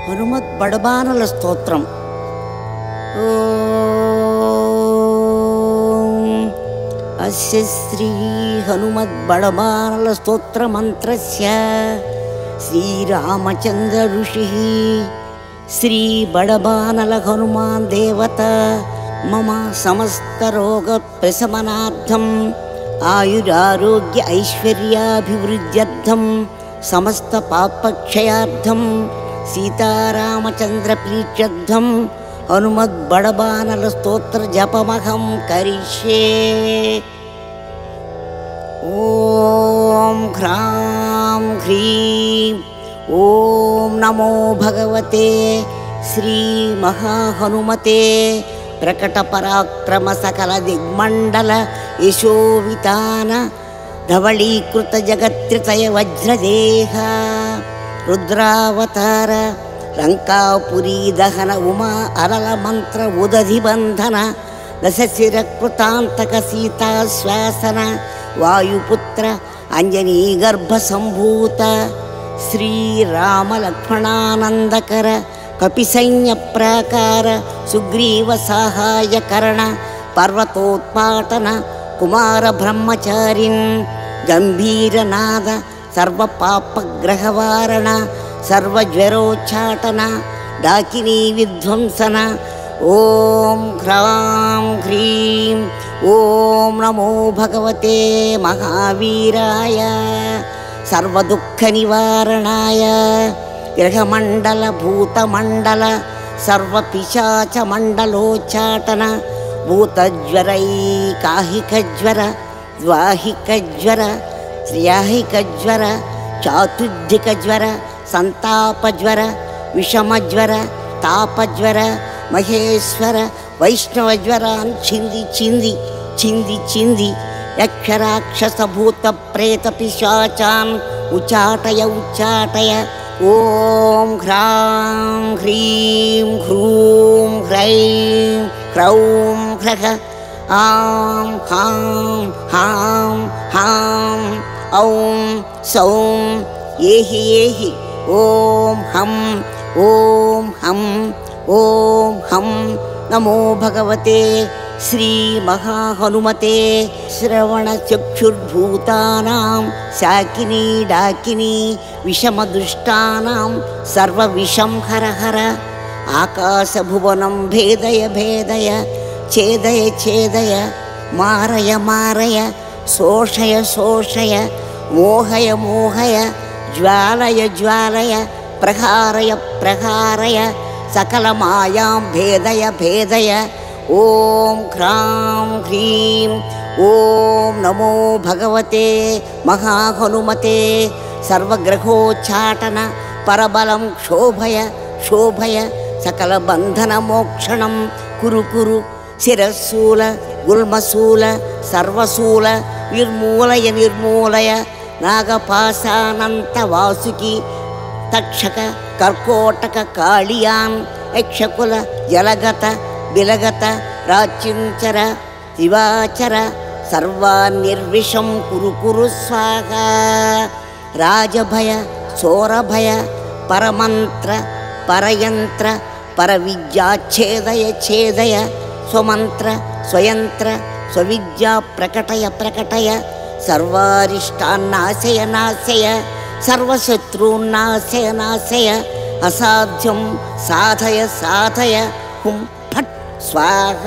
హనుమత్ బడబానల స్తోత్రం. అస్య శ్రీ హనుమత్ బడబానల స్తోత్ర మంత్రస్య శ్రీరామచంద్ర ఋషి శ్రీ బడబానల హనుమాన్ దేవత మమ సమస్త రోగ ప్రశమనార్థం ఆయురారోగ్య ఐశ్వర్యాభివృద్ధ్యర్థం సమస్త పాపక్షయార్థం సీతారామచంద్ర ప్రీత్యర్థం హనుమద్ బడబానల స్తోత్ర జపమహం కరిష్యే. ఓం హ్రాం హ్రీం ఓం నమో భగవతే శ్రీ మహాహనుమతే ప్రకట పరాక్రమ సకల దిగ్మండల యశోవితాన ధవళీకృత జగత్రితయ వజ్రదేహ రుద్రావతార లంకాపురీ దహన ఉమా అరల మంత్ర ఉదధిబంధన దశశిర కృతాంతక సీతాశ్వాసన వాయుపుత్ర అంజనీ గర్భ సంభూత శ్రీరామ లక్ష్మణానందకర కపిసైన్య ప్రాకార సుగ్రీవ సహాయకరణ పర్వతోత్పాటన కుమార బ్రహ్మచారిన్ గంభీరనాద సర్వ పాపగ్రహవారణ సర్వజ్వరోచ్చాటన డాకినీ విధ్వంసన. ఓం హ్రాం హ్రీం ఓం నమో భగవతే మహావీరాయ సర్వదుఃఖ నివారణాయ గ్రహమండల భూతమండల సర్వపిశాచ మండలోచ్చాటన భూతజ్వరైకాహికజ్వర ద్వాహికజ్వర త్ర్యాహికజ్వర చాతుర్ధికజ్వర సంతాపజ్వర విషమజ్వర తాపజ్వర మహేశ్వర వైష్ణవజ్వరాన్ చింది చింది చింది చింది యక్షరాక్షస భూత ప్రేత పిశాచాన్ ఉచాటయ ఉచాటయ. ఓం హ్రాం హ్రీం హ్రూం హ్రైం హ్రౌం హ్రః ఆం హాం హాం హాం ఔం సౌం ఏహి ఏహి ఓం హం ఓం హం ఓం హం నమో భగవతే శ్రీ మహాహనుమతే. శ్రవణ చక్షుర్భూతానాం శాకినీ డాకినీ విషమదుష్టానాం సర్వ విషం హర హర ఆకాశభువనం భేదయ భేదయ ఛేదయ ఛేదయ మారయ మారయ శోషయ శోషయ మోహయ మోహయ జ్వాలయ జ్వాలయ ప్రహారయ ప్రహారయ సకల మాయాం భేదయ భేదయ. ఓం హ్రాం హ్రీం ఓం నమో భగవతే మహాహనుమతే సర్వగ్రహోచ్చాటన పరబలం శోభయ శోభయ సకల బంధన మోక్షణం కురు కురు శిరశూల గుల్మశూల సర్వశూల నిర్మూలయ నిర్మూలయ నాగపాశానంత వాసుకి తక్షక కర్కోటక కాళియాన్ యక్షకుల జలగత బిలగత రాచించర శివాచర సర్వాన్నిర్విషం కురు కురు స్వాహ. రాజభయ సోరభయ పరమంత్ర పరయంత్ర పరవిద్యాఛేదయ ఛేదయ స్వమంత్ర స్వయంత్ర స్వవిద్యా ప్రకటయ ప్రకటయ సర్వారిష్టాన్నాశయ నాశయ సర్వశత్రూన్నాశయ నాశయ అసాధ్యం సాధయ సాధయ హుం ఫట్ స్వాహ.